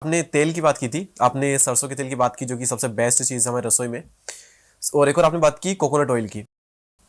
आपने तेल की बात की थी, आपने सरसों के तेल की बात की जो कि सबसे बेस्ट चीज़ है हमारे रसोई में। और एक और आपने बात की कोकोनट ऑयल की।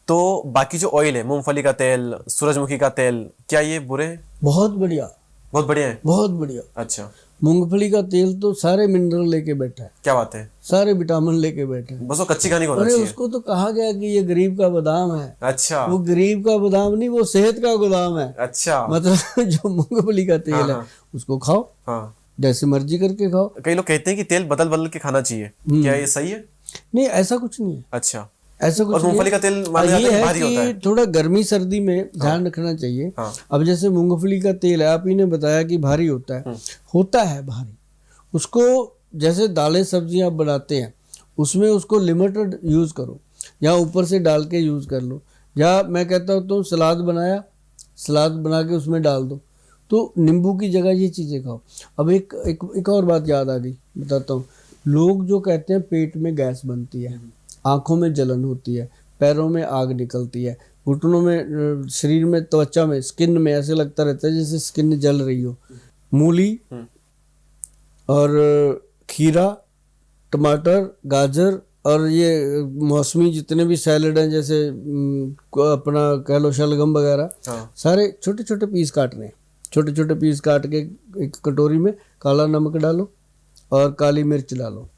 तो बाकी जो ऑयल है, मूंगफली का तेल, सूरजमुखी का तेल, क्या ये बुरे हैं? बहुत बढ़िया, बहुत बढ़िया है। बहुत बढ़िया। अच्छा, मूंगफली का तेल तो सारे मिनरल लेके बैठा है, क्या बात है। सारे विटामिन लेके बैठे हैं। बस वो कच्ची कहानी होना अरे चाहिए। उसको तो कहा गया कि ये गरीब का बादाम है। अच्छा वो गरीब का बादाम नहीं, वो सेहत का गोदाम है। अच्छा। मतलब जो मूंगफली का हाँ तेल है हाँ उसको खाओ, हाँ। जैसे मर्जी करके खाओ। कई लोग कहते हैं कि तेल बदल बदल के खाना चाहिए, क्या ये सही है? नहीं, ऐसा कुछ नहीं है, अच्छा। ऐसा और कुछ नहीं मूंगफली है। का तेल माना जाता ये है कि है भारी होता है। कि थोड़ा गर्मी सर्दी में हाँ ध्यान रखना चाहिए। हाँ। अब जैसे मूंगफली का तेल है, आप ही ने बताया कि भारी होता है भारी। उसको जैसे दालें सब्जियां आप बनाते हैं उसमें उसको लिमिटेड यूज़ करो, या ऊपर से डाल के यूज़ कर लो, या मैं कहता हूँ तुम सलाद बनाया, सलाद बना के उसमें डाल दो, तो नींबू की जगह ये चीज़ें खाओ। अब एक और बात याद आ गई, बताता हूँ। लोग जो कहते हैं पेट में गैस बनती है, आंखों में जलन होती है, पैरों में आग निकलती है, घुटनों में, शरीर में, त्वचा में, स्किन में ऐसे लगता रहता है जैसे स्किन जल रही हो। मूली और खीरा, टमाटर, गाजर और ये मौसमी जितने भी सैलड हैं, जैसे अपना कह लो शलगम वगैरह, हाँ सारे छोटे छोटे पीस काटने हैं। छोटे छोटे पीस काट के एक कटोरी में काला नमक डालो और काली मिर्च डालो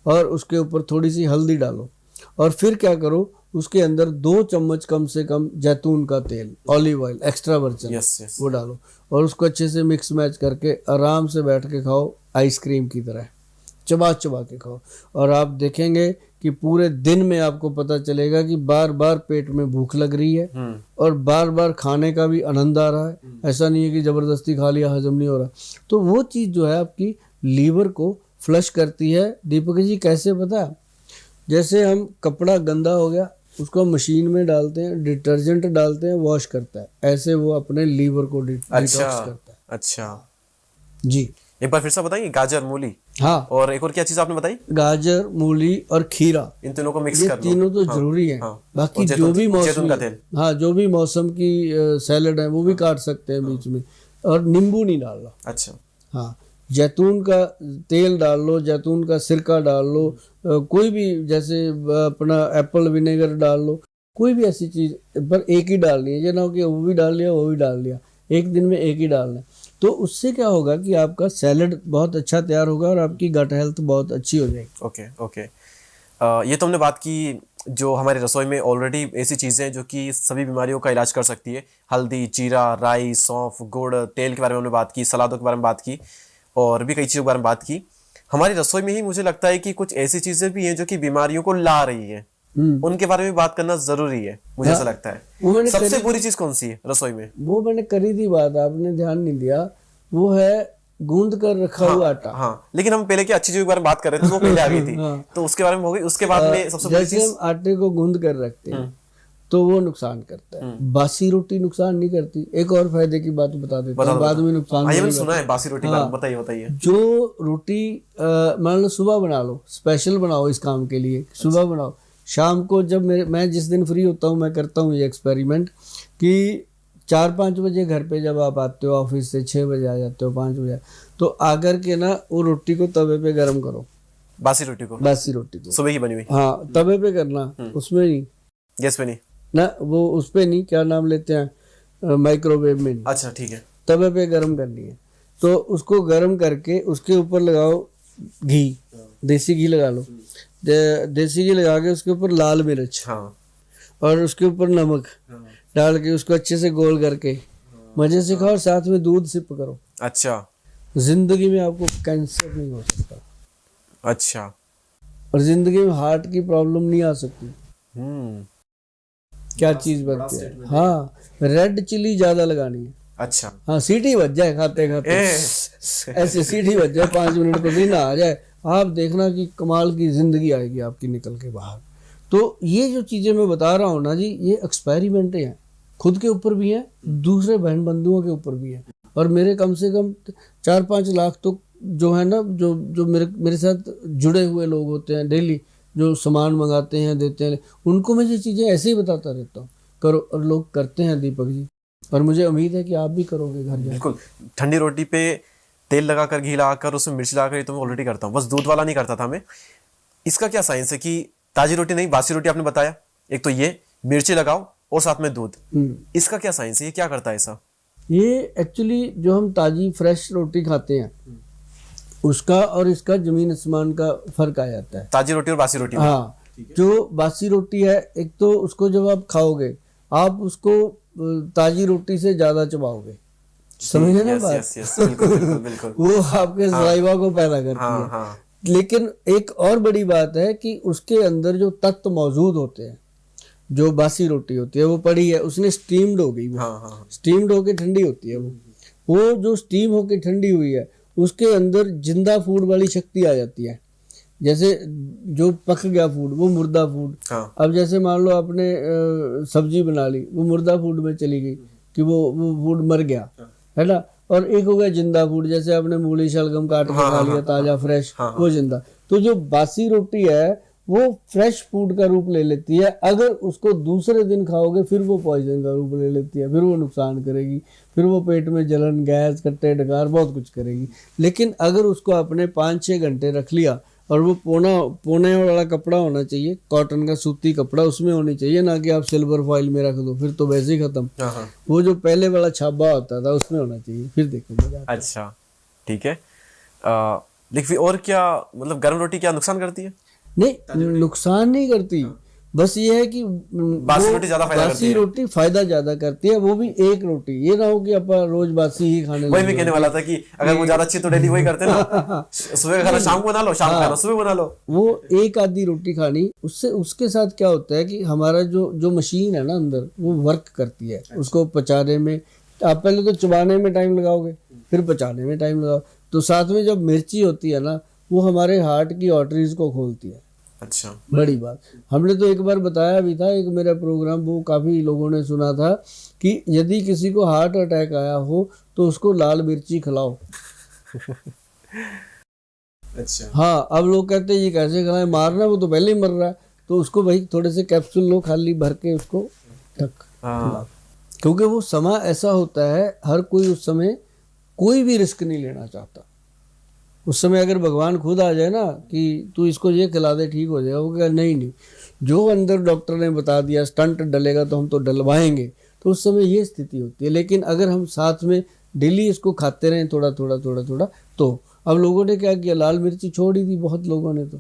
और उसके ऊपर थोड़ी सी हल्दी डालो, और फिर क्या करो, उसके अंदर 2 चम्मच कम से कम जैतून का तेल, olive oil extra virgin, yes yes. वो डालो और उसको अच्छे से मिक्स मैच करके आराम से बैठ के खाओ, आइसक्रीम की तरह चबा चबा के खाओ। और आप देखेंगे कि पूरे दिन में आपको पता चलेगा कि बार बार पेट में भूख लग रही है और बार बार खाने का भी आनंद आ रहा है। ऐसा नहीं है कि ज़बरदस्ती खा लिया, हजम नहीं हो रहा। तो वो चीज़ जो है आपकी लीवर को फ्लश करती है। दीपक जी कैसे पता है? जैसे हम कपड़ा गंदा हो गया उसको मशीन में डालते हैं, डिटर्जेंट डालते हैं, वॉश करता है, ऐसे वो अपने लीवर को डिटॉक्स अच्छा करता है। अच्छा। जी एक बार फिर से बताइए, गाजर, मूली हाँ, और एक और क्या चीज़ आपने बताई? गाजर, मूली और खीरा, इन तीनों को मिक्स ये कर लो। तीनों तो हाँ जरूरी है। हाँ। बाकी और जो भी जैतून मौसमी, का तेल। हाँ जो भी मौसम की सैलड है वो भी काट सकते हैं बीच में। और नींबू नहीं डालना। अच्छा हाँ, जैतून का तेल डाल लो, जैतून का सिरका डाल लो, कोई भी, जैसे अपना एप्पल विनेगर डाल लो, कोई भी ऐसी चीज़, पर एक ही डालनी है। ये ना हो कि वो भी डाल लिया वो भी डाल लिया, एक दिन में एक ही डालना है। तो उससे क्या होगा कि आपका सैलड बहुत अच्छा तैयार होगा और आपकी गट हेल्थ बहुत अच्छी हो जाएगी। Okay okay. ये तो हमने बात की जो हमारे रसोई में ऑलरेडी ऐसी चीज़ें हैं जो कि सभी बीमारियों का इलाज कर सकती है। हल्दी, जीरा, राई, सौंफ, गुड़, तेल के बारे में हमने बात की, सलादों के बारे में बात की और भी कई चीज़ों के बारे में बात की। हमारी रसोई में ही मुझे लगता है कि कुछ ऐसी चीज़ें भी हैं जो कि बीमारियों को ला रही है, उनके बारे में बात करना ज़रूरी है, मुझे हाँ, ऐसा लगता है। वो मैंने सबसे करी बुरी चीज़ कौन सी है रसोई में? वो मैंने करी थी बात, आपने ध्यान नहीं दिया। वो है गूंद कर रखा हुआ आटा। हाँ, लेकिन हम पहले की अच्छी चीज़ों के बारे में बात कर रहे थे, वो पहले आ गई थी। हाँ, तो उसके बारे में हो गई, उसके बाद में सबसे बुरी जैसे चीज़। हम आटे को गूंद कर रखते हैं तो वो नुकसान करता है। बासी रोटी नुकसान नहीं करती। एक और फायदे की बात बता देता हूँ, बाद में नुकसान मैंने नहीं सुना करता। है बासी रोटी के बारे में, बताइए बताइए। जो रोटी मान लो सुबह बना लो, स्पेशल बनाओ इस काम के लिए, सुबह बनाओ, शाम को जब मैं जिस दिन फ्री होता हूँ मैं करता हूँ ये एक्सपेरिमेंट कि 4-5 बजे घर पे जब आप आते हो ऑफिस से, 6 बजे आ जाते हो, 5 बजे, तो आकर के ना वो रोटी को तवे पे गर्म करो, बासी रोटी को, बासी रोटी को। सुबह की बनी हुई। हाँ, तवे पे करना, उसमें नहीं गैस पे नहीं? ना, वो उस पे नहीं, क्या नाम लेते हैं, माइक्रोवेव में नहीं, अच्छा ठीक है। तवे पे गर्म करनी है। तो उसको गर्म करके उसके ऊपर लगाओ घी, देसी घी लगा लो, देसी घी लगा के उसके ऊपर लाल मिर्च हाँ और उसके ऊपर नमक डाल के उसको अच्छे से गोल करके मजे से खाओ, साथ में दूध सिप करो। अच्छा जिंदगी में आपको कैंसर नहीं हो सकता अच्छा। और जिंदगी में हार्ट की प्रॉब्लम नहीं आ सकती। हम्म। क्या चीज बनती है? हाँ, रेड चिली ज्यादा लगानी है। अच्छा। हाँ, सीटी बज जाए खाते खाते, ऐसे सीटी बज जाए, 5 मिनट को भी ना आ जाए, आप देखना कि कमाल की जिंदगी आएगी आपकी निकल के बाहर। तो ये जो चीजें मैं बता रहा हूँ ना जी, ये एक्सपेरिमेंट हैं, खुद के ऊपर भी हैं, दूसरे बहन बंधुओं के ऊपर भी हैं। और मेरे कम से कम 4-5 लाख तो जो है ना, जो जो मेरे साथ जुड़े हुए लोग होते हैं, डेली जो सामान मंगाते हैं, देते हैं, उनको मैं ये चीज़ें ऐसे ही बताता रहता हूँ, करो, और लोग करते हैं दीपक जी। और मुझे उम्मीद है कि आप भी करोगे घर जाकर। बिल्कुल। ठंडी रोटी पे तेल लगाकर, घी लगाकर, उसमें मिर्च लगाकर, ये तो मैं ऑलरेडी करता हूँ, बस दूध वाला नहीं करता था मैं। इसका क्या साइंस है कि ताजी रोटी नहीं, बासी रोटी आपने बताया, एक तो ये मिर्ची लगाओ और साथ में दूध, इसका क्या साइंस है, ये क्या करता है ऐसा? ये एक्चुअली जो हम ताजी फ्रेश रोटी खाते हैं उसका और इसका जमीन आसमान का फर्क आ जाता है। ताजी रोटी और बासी रोटी में? हाँ, जो बासी रोटी है, एक तो उसको जब आप खाओगे आप उसको ताजी रोटी से ज्यादा चबाओगे, समझे ना बात? यस यस, बिल्कुल बिल्कुल बिल्कुल। वो आपके सलाइवा को पैदा करती हाँ है। हाँ। लेकिन एक और बड़ी बात है कि उसके अंदर जो तत्व मौजूद होते हैं, जो बासी रोटी होती है वो पड़ी है, उसने स्टीम्ड हो गई, वो हाँ हाँ। स्टीम्ड होके ठंडी होती है। वो जो स्टीम होके ठंडी हुई है उसके अंदर जिंदा फूड वाली शक्ति आ जाती है। जैसे जो पक गया फूड वो मुर्दा फूड, हाँ। अब जैसे मान लो आपने सब्जी बना ली, वो मुर्दा फूड में चली गई कि वो फूड मर गया, है ना। और एक हो गया जिंदा फूड, जैसे आपने मूली शलगम काट के खा लिया ताजा फ्रेश, वो जिंदा। तो जो बासी रोटी है वो फ्रेश फूड का रूप ले लेती है, अगर उसको दूसरे दिन खाओगे फिर वो पॉइजन का रूप ले लेती है, फिर वो नुकसान करेगी, फिर वो पेट में जलन, गैस, कट्टे डकार बहुत कुछ करेगी। लेकिन अगर उसको आपने 5-6 घंटे रख लिया, और वो पोने वाला कपड़ा होना चाहिए, कॉटन का सूती कपड़ा उसमें होनी चाहिए, ना कि आप सिल्वर फॉइल में रख दो, फिर तो वैसे ही खत्म। वो जो पहले वाला छाबा होता था उसमें होना चाहिए, फिर देखो मजा आता है। अच्छा ठीक है। लेकिन और क्या, मतलब गर्म रोटी क्या नुकसान करती है? नहीं, नुकसान नहीं करती, बस ये है कि बासी रोटी ज्यादा फायदा करती बासी है। रोटी फायदा ज्यादा करती है, वो भी एक रोटी। ये ना हो कि आप रोज बासी ही खाने वही लगे। मैं कहने वाला था कि अगर वो ज्यादा अच्छी तो डेली वही करते ना, सुबह का खाना शाम को बना लो, शाम का खाना सुबह बना लो। वो एक आधी रोटी खानी, उससे उसके साथ क्या होता है कि हमारा जो मशीन है ना अंदर, वो वर्क करती है उसको पचाने में। आप पहले तो चबाने में टाइम लगाओगे, फिर पचाने में टाइम लगाओ। तो साथ में जब मिर्ची होती है ना, वो हमारे हार्ट की आर्टरीज को खोलती है। अच्छा, बड़ी बात। हमने तो एक बार बताया भी था, एक मेरा प्रोग्राम, वो काफ़ी लोगों ने सुना था कि यदि किसी को हार्ट अटैक आया हो तो उसको लाल मिर्ची खिलाओ। अच्छा। हाँ, अब लोग कहते हैं ये कैसे खिलाएं, मारना, वो तो पहले ही मर रहा है, तो उसको भाई थोड़े से कैप्सूल लो खाली भर के उसको खिलाओ। क्योंकि वो समय ऐसा होता है, हर कोई उस समय कोई भी रिस्क नहीं लेना चाहता। उस समय अगर भगवान खुद आ जाए ना कि तू इसको ये खिला दे ठीक हो जाएगा, वो कह नहीं, जो अंदर डॉक्टर ने बता दिया स्टंट डलेगा तो हम तो डलवाएंगे, तो उस समय ये स्थिति होती है। लेकिन अगर हम साथ में डेली इसको खाते रहें थोड़ा थोड़ा, तो अब लोगों ने क्या किया, लाल मिर्ची छोड़ ही दी। बहुत लोगों ने तो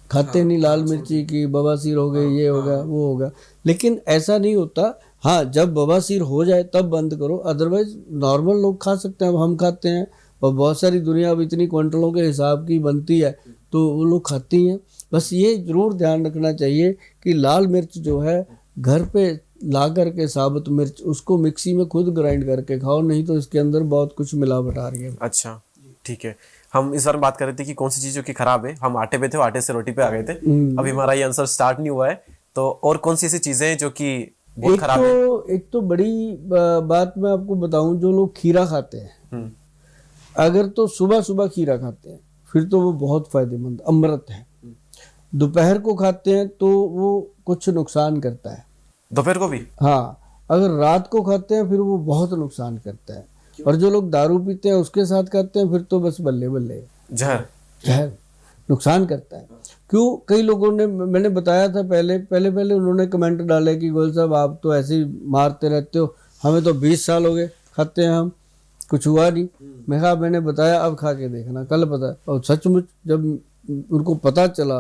खाते नहीं लाल मिर्ची की, बवासीर हो गई, ये हो गया, वो हो गया। लेकिन ऐसा नहीं होता। हाँ, जब बवासीर हो जाए तब बंद करो, अदरवाइज नॉर्मल लोग खा सकते हैं। अब हम खाते हैं, और बहुत सारी दुनिया अब इतनी क्विंटलों के हिसाब की बनती है तो वो लोग खाती हैं। बस ये जरूर ध्यान रखना चाहिए कि लाल मिर्च जो है घर पे ला करके, साबुत मिर्च, उसको मिक्सी में खुद ग्राइंड करके खाओ, नहीं तो इसके अंदर बहुत कुछ मिलावट आ रही है। अच्छा ठीक है। हम इस बार बात कर रहे थे कि कौन सी चीज़ जो कि खराब है, हम आटे पे थे, आटे से रोटी पे आ गए थे। अभी हमारा ये आंसर स्टार्ट नहीं हुआ है, तो और कौन सी ऐसी चीज़ें हैं जो कि बहुत खराब है? एक तो बड़ी बात मैं आपको बताऊं, जो लोग खीरा खाते हैं, अगर तो सुबह सुबह खीरा खाते हैं फिर तो वो बहुत फायदेमंद अमृत है। दोपहर को खाते हैं तो वो कुछ नुकसान करता है। दोपहर को भी? हाँ, अगर रात को खाते हैं फिर वो बहुत नुकसान करता है। और जो लोग दारू पीते हैं उसके साथ खाते हैं फिर तो बस बल्ले बल्ले, जहर नुकसान करता है। क्यों? कई लोगों ने, मैंने बताया था पहले उन्होंने कमेंट डाले कि गोयल साहब आप तो ऐसे ही मारते रहते हो, हमें तो 20 साल हो गए खाते हैं, हम कुछ हुआ नहीं। मैं कहा, मैंने बताया, अब खा के देखना, कल पता। और सचमुच जब उनको पता चला,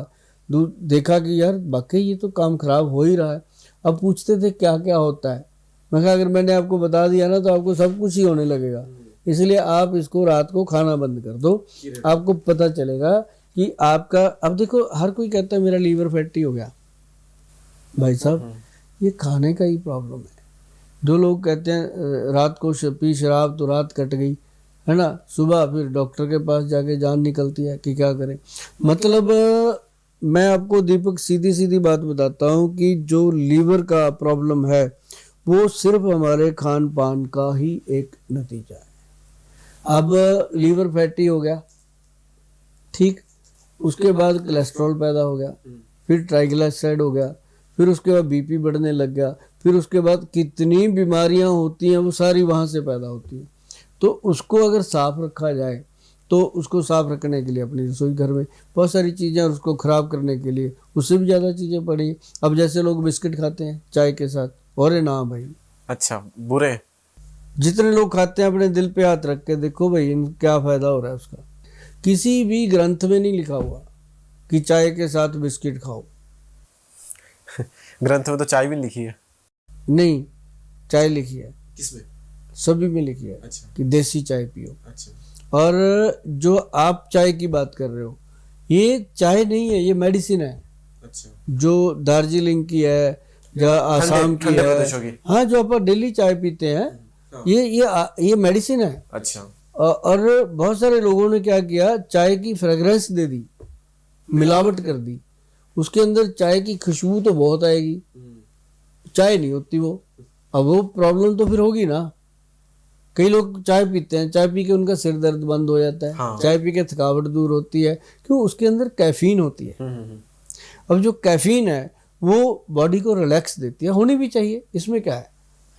देखा कि यार वाकई ये तो काम खराब हो ही रहा है। अब पूछते थे क्या क्या होता है, मैं कहा अगर मैंने आपको बता दिया ना तो आपको सब कुछ ही होने लगेगा। इसलिए आप इसको रात को खाना बंद कर दो, आपको पता चलेगा कि आपका, अब देखो हर कोई कहता है मेरा लीवर फैटी हो गया, भाई साहब ये खाने का ही प्रॉब्लम है। जो लोग कहते हैं रात को पी शराब तो रात कट गई, है ना, सुबह फिर डॉक्टर के पास जाके जान निकलती है कि क्या करें। मतलब मैं आपको दीपक सीधी सीधी बात बताता हूँ कि जो लीवर का प्रॉब्लम है वो सिर्फ हमारे खान पान का ही एक नतीजा है। अब लीवर फैटी हो गया, ठीक, उसके बाद कोलेस्ट्रॉल पैदा हो गया, फिर ट्राइग्लिसराइड हो गया, फिर उसके बाद बीपी बढ़ने लग गया, फिर उसके बाद कितनी बीमारियां होती हैं वो सारी वहाँ से पैदा होती हैं। तो उसको अगर साफ रखा जाए तो उसको साफ रखने के लिए अपनी रसोई घर में बहुत सारी चीज़ें, और उसको ख़राब करने के लिए उससे भी ज़्यादा चीज़ें पड़ी हैं। अब जैसे लोग बिस्किट खाते हैं चाय के साथ, और ना भाई, अच्छा, बुरे। जितने लोग खाते हैं अपने दिल पे हाथ रख के देखो भाई, क्या फ़ायदा हो रहा है उसका। किसी भी ग्रंथ में नहीं लिखा हुआ कि चाय के साथ बिस्किट खाओ। ग्रंथ में तो चाय भी लिखी है। नहीं, चाय लिखी है, किसमें? सभी में लिखी है अच्छा। कि देसी चाय पियो। अच्छा। और जो आप चाय की बात कर रहे हो, ये चाय नहीं है, ये मेडिसिन है। अच्छा। जो दार्जिलिंग की है या आसाम की ठंडे है, प्रदेशों की। हाँ, जो अपन डेली चाय पीते हैं, ये मेडिसिन है। अच्छा। और बहुत सारे लोगों ने क्या किया, चाय की फ्रेग्रेंस दे दी, मिलावट कर दी। उसके अंदर चाय की खुशबू तो बहुत आएगी, चाय नहीं होती वो। अब वो प्रॉब्लम तो फिर होगी ना। कई लोग चाय पीते हैं, चाय पी के उनका सिर दर्द बंद हो जाता है। हाँ। चाय पी के थकावट दूर होती है, क्यों? उसके अंदर कैफीन होती है। अब जो कैफीन है वो बॉडी को रिलैक्स देती है, होनी भी चाहिए, इसमें क्या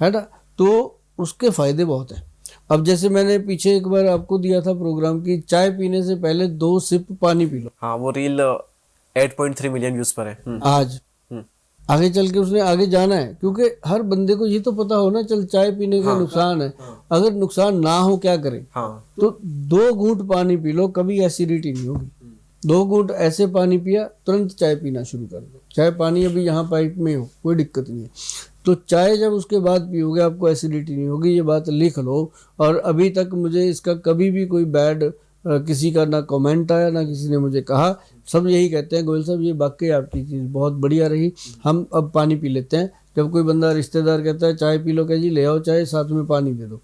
है ना। तो उसके फायदे बहुत हैं। अब जैसे मैंने पीछे एक बार आपको दिया था प्रोग्राम की, चाय पीने से पहले 2 सिप पानी पी लो। हाँ, वो रील 8.3 मिलियन व्यूज पर है। आज आगे चल के उसने आगे जाना है, क्योंकि हर बंदे को ये तो पता हो ना, चल चाय पीने का नुकसान है, अगर नुकसान ना हो क्या करें। हाँ। तो 2 घूंट पानी पी लो, कभी एसिडिटी नहीं होगी। 2 घूंट ऐसे पानी पिया, तुरंत चाय पीना शुरू कर दो, चाहे पानी अभी यहाँ पाइप में हो, कोई दिक्कत नहीं है। तो चाय जब उसके बाद पियोगे आपको एसिडिटी नहीं होगी, ये बात लिख लो। और अभी तक मुझे इसका कभी भी कोई बैड किसी का ना कमेंट आया, ना किसी ने मुझे कहा। सब यही कहते हैं, गोयल साहब ये वाकई आपकी चीज़ बहुत बढ़िया रही, हम अब पानी पी लेते हैं। जब कोई बंदा रिश्तेदार कहता है चाय पी लो, कह जी ले आओ चाय, साथ में पानी दे दो।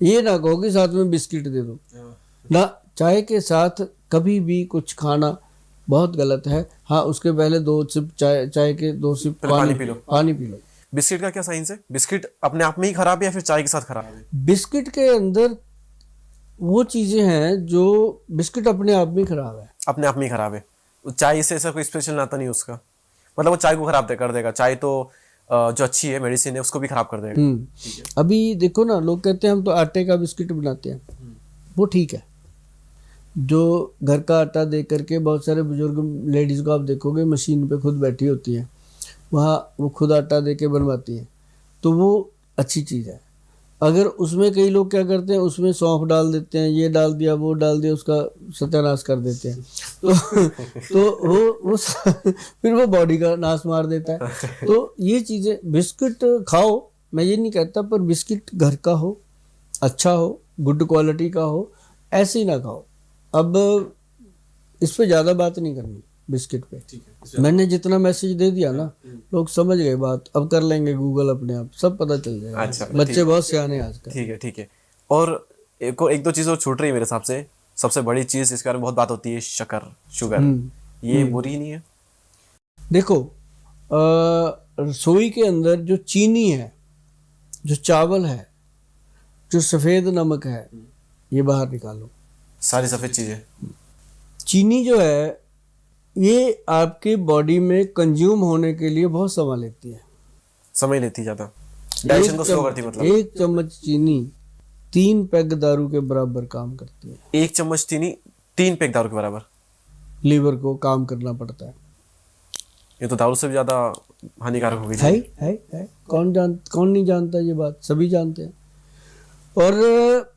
ये ना कहो कि साथ में बिस्किट दे दो ना। चाय के साथ कभी भी कुछ खाना बहुत गलत है। हाँ, उसके पहले 2 सिप चाय के 2 सिप पानी पी लो। बिस्किट का क्या साइंस है? बिस्किट अपने आप में ही खराब है या फिर चाय के साथ खराब है? बिस्किट के अंदर वो चीजें हैं जो, बिस्किट अपने आप में खराब है। अपने आप में ही खराब है। चाय से ऐसा कोई स्पेशल नाता नहीं उसका, मतलब वो चाय को खराब कर देगा। चाय तो जो अच्छी है, मेडिसिन है, उसको भी खराब कर देगा। अभी देखो ना, लोग कहते हैं हम तो आटे का बिस्किट बनाते हैं, वो ठीक है। जो घर का आटा दे करके, बहुत सारे बुजुर्ग लेडीज को आप देखोगे मशीन पे खुद बैठी होती हैं, वहाँ वो खुद आटा दे के बनवाती हैं, तो वो अच्छी चीज़ है। अगर उसमें कई लोग क्या करते हैं, उसमें सौंफ डाल देते हैं, ये डाल दिया, वो डाल दिया, उसका सत्यानाश कर देते हैं। तो वो फिर वो बॉडी का नाश मार देता है। तो ये चीज़ें, बिस्किट खाओ, मैं ये नहीं कहता, पर बिस्किट घर का हो, अच्छा हो, गुड क्वालिटी का हो, ऐसे ही ना खाओ। अब इस पे ज़्यादा बात नहीं करनी बिस्किट पे। मैंने जितना मैसेज दे दिया ना, लोग समझ गए बात। अब कर लेंगे गूगल अपने आप, सब पता चल जाएगा। अच्छा, बच्चे बहुत सियाने हैं आजकल। ठीक है। और एक दो चीज़ और छूट रही है मेरे हिसाब से। सबसे बड़ी चीज़ इसके बारे में बहुत बात होती है, शुगर। ये बुरी नहीं है? देखो, रसोई के अंदर जो चीनी है, जो चावल है, जो सफ़ेद नमक है, ये बाहर निकालो। सारी सफ़ेद चीज़ें। चीनी जो है ये आपके बॉडी में कंज्यूम होने के लिए बहुत समय लेती है, समय लेती ज़्यादा, डाइजेशन को स्लो करती है। मतलब 1 चम्मच चीनी 3 पैग दारू के बराबर काम करती है। 1 चम्मच चीनी 3 पैक दारू के बराबर लीवर को काम करना पड़ता है। ये तो दारू से भी ज़्यादा हानिकारक हो गई है। कौन नहीं जानता ये बात, सभी जानते हैं। और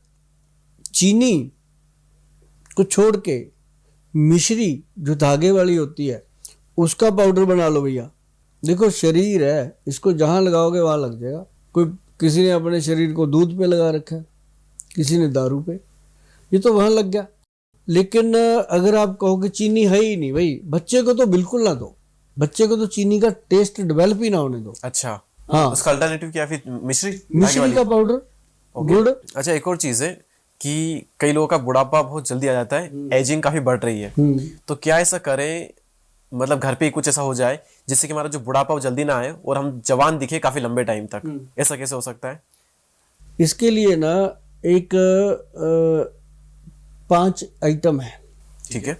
चीनी को छोड़ के मिश्री जो धागे वाली होती है, उसका पाउडर बना लो भैया। देखो, शरीर है, इसको जहाँ लगाओगे वहाँ लग जाएगा। किसी ने अपने शरीर को दूध पे लगा रखा है, किसी ने दारू पे, ये तो वहाँ लग गया। लेकिन अगर आप कहो कि चीनी है ही नहीं भाई, बच्चे को तो बिल्कुल ना दो, बच्चे को तो चीनी का टेस्ट डेवलप ही ना होने दो। अच्छा, हाँ, उसका अल्टरनेटिव क्या फिर? मिश्री का पाउडर, गुड़। अच्छा, एक और चीज़ है कि कई लोगों का बुढ़ापा बहुत जल्दी आ जाता है, एजिंग काफी बढ़ रही है, तो क्या ऐसा करें, मतलब घर पे ही कुछ ऐसा हो जाए जिससे कि हमारा जो बुढ़ापा वो जल्दी ना आए और हम जवान दिखे काफी लंबे टाइम तक? ऐसा कैसे हो सकता है? इसके लिए ना एक 5 आइटम है, ठीक है,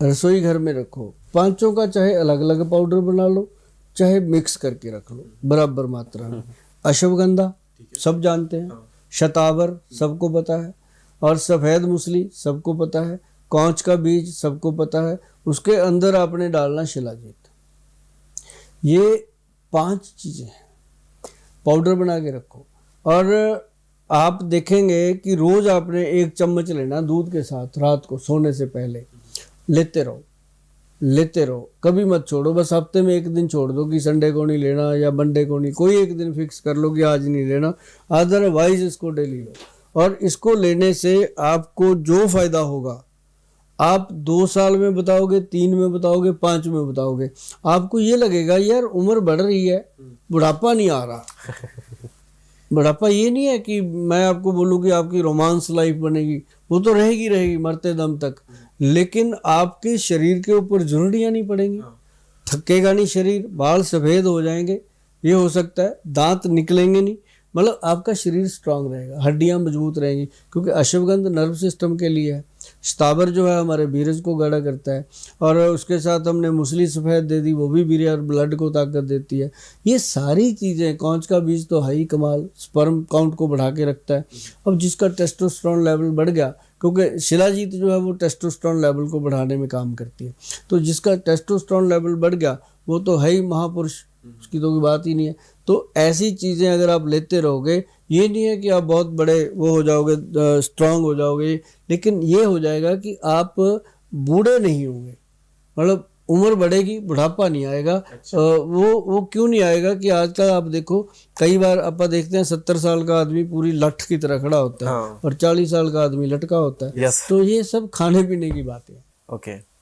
रसोई घर में रखो। 5 का चाहे अलग अलग पाउडर बना लो, चाहे मिक्स करके रख लो बराबर मात्रा में। अश्वगंधा सब जानते हैं, शतावर सबको पता है, और सफ़ेद मूसली सबको पता है, कौच का बीज सबको पता है, उसके अंदर आपने डालना शिलाजीत। ये 5 चीज़ें हैं, पाउडर बना के रखो। और आप देखेंगे कि रोज़ आपने 1 चम्मच लेना दूध के साथ, रात को सोने से पहले लेते रहो, कभी मत छोड़ो। बस हफ्ते में 1 दिन छोड़ दो कि संडे को नहीं लेना या मंडे को नहीं, कोई 1 दिन फिक्स कर लो कि आज नहीं लेना, अदरवाइज इसको डेली लो। और इसको लेने से आपको जो फायदा होगा, आप 2 साल में बताओगे, 3 में बताओगे, 5 में बताओगे, आपको ये लगेगा यार उम्र बढ़ रही है, बुढ़ापा नहीं आ रहा। बुढ़ापा ये नहीं है कि मैं आपको बोलूँ कि आपकी रोमांस लाइफ बनेगी, वो तो रहेगी मरते दम तक, लेकिन आपके शरीर के ऊपर झुर्रियाँ नहीं पड़ेंगी, थकेगा नहीं शरीर, बाल सफ़ेद हो जाएंगे, ये हो सकता है, दांत निकलेंगे नहीं, मतलब आपका शरीर स्ट्रांग रहेगा, हड्डियां मजबूत रहेंगी, क्योंकि अश्वगंध नर्व सिस्टम के लिए है। शताबर जो है हमारे बीरज को गाढ़ा करता है, और उसके साथ हमने मूसली सफ़ेद दे दी, वो भी बीरज और ब्लड को ताकत देती है। ये सारी चीज़ें, कौच का बीज तो हाई कमाल, स्पर्म काउंट को बढ़ा के रखता है। अब जिसका टेस्टोस्टेरोन लेवल बढ़ गया, क्योंकि शिलाजीत जो है वो टेस्टोस्टेरोन लेवल को बढ़ाने में काम करती है, तो जिसका टेस्टोस्टेरोन लेवल बढ़ गया वो तो है ही महापुरुष, उसकी तो कोई बात ही नहीं है। तो ऐसी चीज़ें अगर आप लेते रहोगे, ये नहीं है कि आप बहुत बड़े वो हो जाओगे, स्ट्रांग हो जाओगे, लेकिन ये हो जाएगा कि आप बूढ़े नहीं होंगे, मतलब उम्र बढ़ेगी, बुढ़ापा नहीं आएगा। अच्छा। वो क्यों नहीं आएगा कि आजकल आप देखो, कई बार आप देखते हैं 70 साल का आदमी पूरी लठ की तरह खड़ा होता है, हाँ। और 40 साल का आदमी लटका होता है। यस। तो ये सब खाने पीने की बातें हैं। ओके।